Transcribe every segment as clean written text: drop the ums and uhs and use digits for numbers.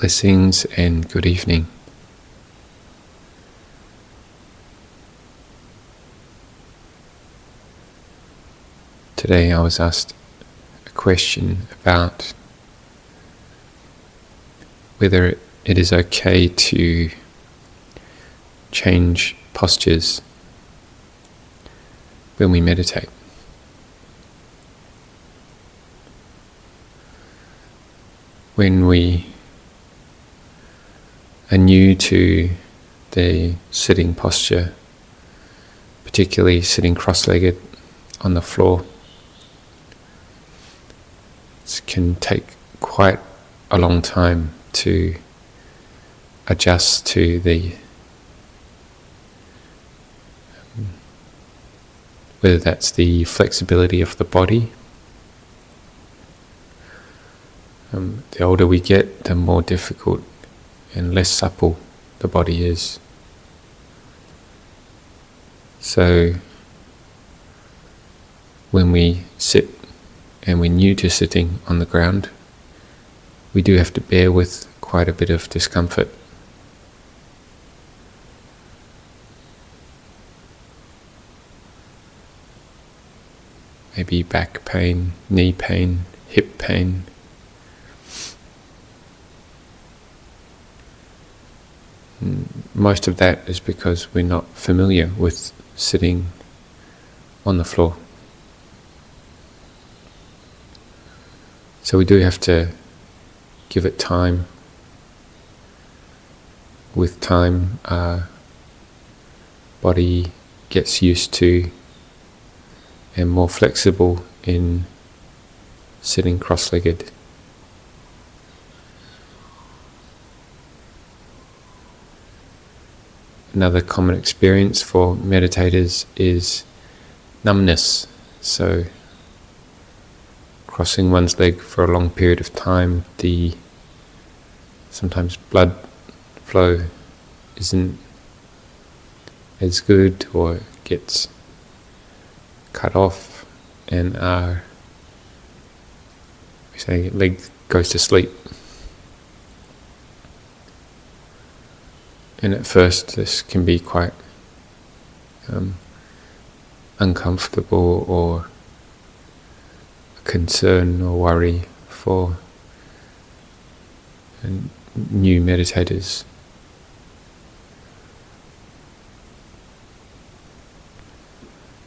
Blessings and good evening. Today I was asked a question about whether it is okay to change postures when we meditate. When we are new to the sitting posture, particularly sitting cross-legged on the floor, it can take quite a long time to adjust to whether that's the flexibility of the body. The older we get, the more difficult and less supple the body is. So when we sit and we're new to sitting on the ground, we do have to bear with quite a bit of discomfort. Maybe back pain, knee pain, hip pain. Most of that is because we're not familiar with sitting on the floor. So we do have to give it time. With time, our body gets used to and more flexible in sitting cross-legged. Another common experience for meditators is numbness. So crossing one's leg for a long period of time, sometimes blood flow isn't as good or gets cut off, and leg goes to sleep. And at first this can be quite uncomfortable or a concern or worry for new meditators.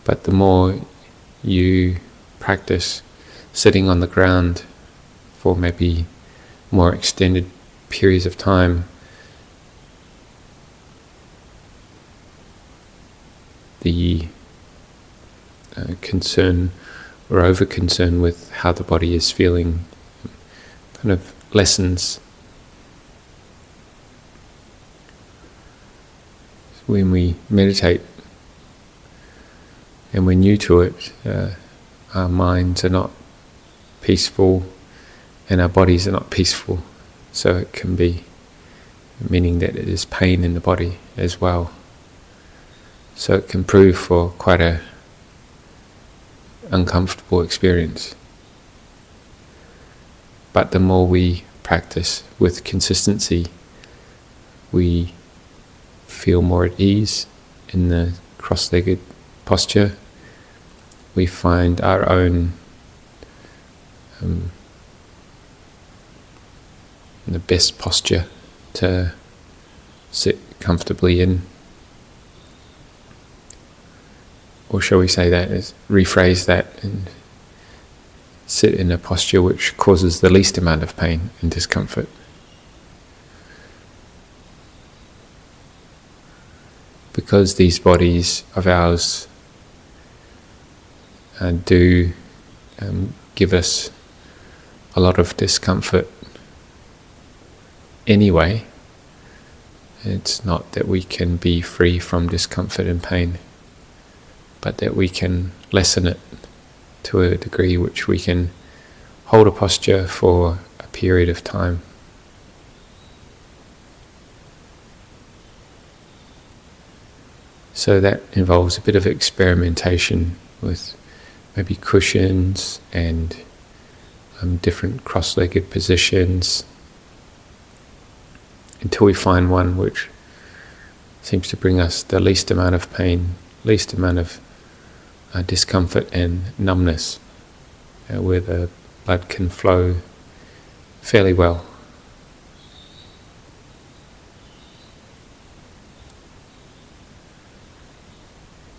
But the more you practice sitting on the ground for maybe more extended periods of time, the concern or over-concern with how the body is feeling kind of lessens. When we meditate and we're new to it, our minds are not peaceful and our bodies are not peaceful. So it can be meaning that it is pain in the body as well. So it can prove for quite a uncomfortable experience. But the more we practice with consistency, we feel more at ease in the cross-legged posture. We find our own the best posture to sit comfortably in. Or shall we say that, is rephrase that and sit in a posture which causes the least amount of pain and discomfort. Because these bodies of ours do give us a lot of discomfort anyway, it's not that we can be free from discomfort and pain, but that we can lessen it to a degree which we can hold a posture for a period of time. So that involves a bit of experimentation with maybe cushions and different cross-legged positions. until we find one which seems to bring us the least amount of pain, least amount of discomfort and numbness, where the blood can flow fairly well.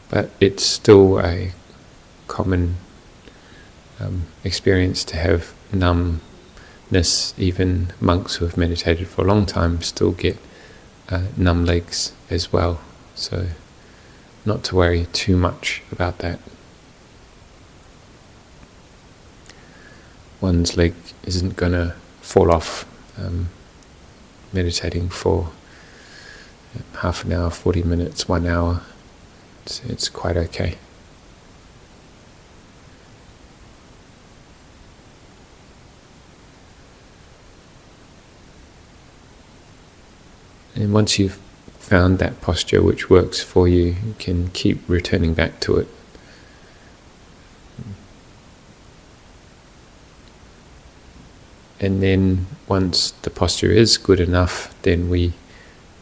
But it's still a common experience to have numbness. Even monks who have meditated for a long time still get numb legs as well. So not to worry too much about that. One's leg isn't going to fall off meditating for half an hour, 40 minutes, 1 hour. It's quite okay. And once you've found that posture which works for you, you can keep returning back to it. And then once the posture is good enough, then we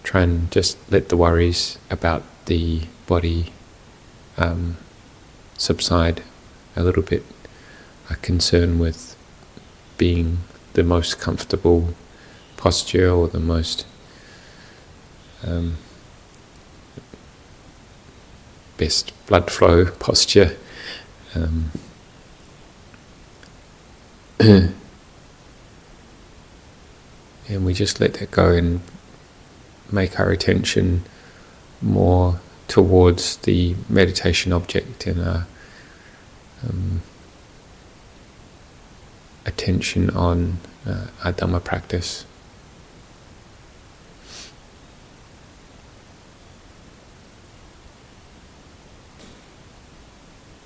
try and just let the worries about the body subside a little bit. A concern with being the most comfortable posture or the most best blood flow posture. And we just let that go and make our attention more towards the meditation object and our attention on our Dhamma practice.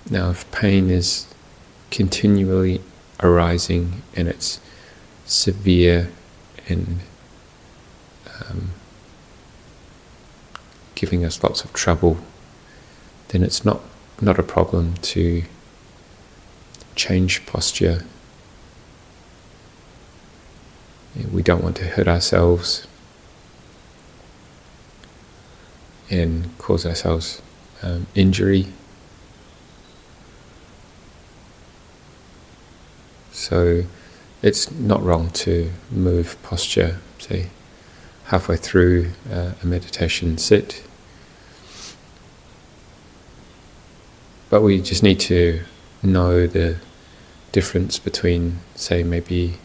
Now, if pain is continually arising and it's severe and giving us lots of trouble, then it's not a problem to change posture. We don't want to hurt ourselves and cause ourselves injury. So it's not wrong to move posture, say halfway through a meditation sit. But we just need to know the difference between, say, maybe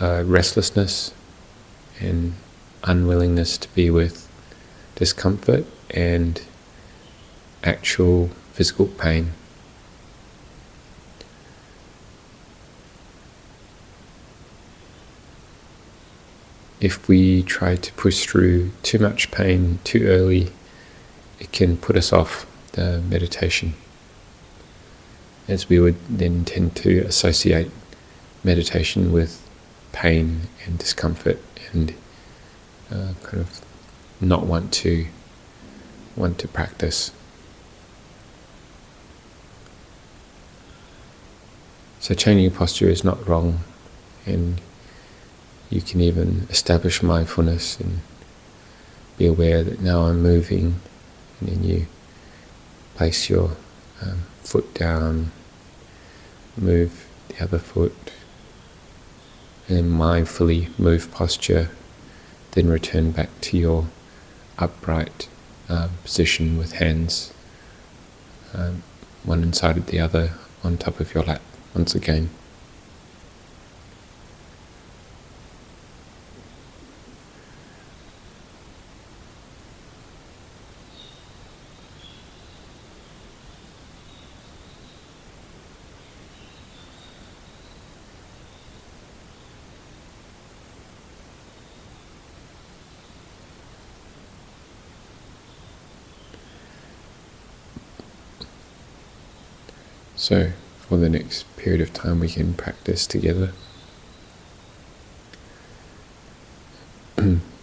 restlessness and unwillingness to be with discomfort and actual physical pain. If we try to push through too much pain too early, it can put us off the meditation, as we would then tend to associate meditation with pain and discomfort and kind of not want to practice. So changing posture is not wrong, and you can even establish mindfulness and be aware that now I'm moving, and then you place your foot down, move the other foot, and mindfully move posture, then return back to your upright position with hands one inside of the other on top of your lap once again. So, for the next period of time we can practice together.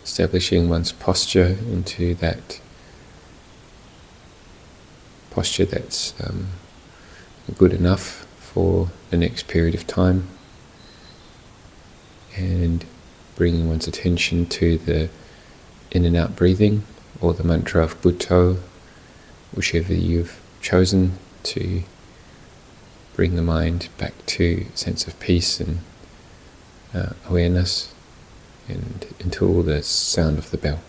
Establishing one's posture into that posture that's good enough for the next period of time. And bringing one's attention to the in and out breathing, or the mantra of Bhutto, whichever you've chosen to bring the mind back to a sense of peace and awareness, and until the sound of the bell.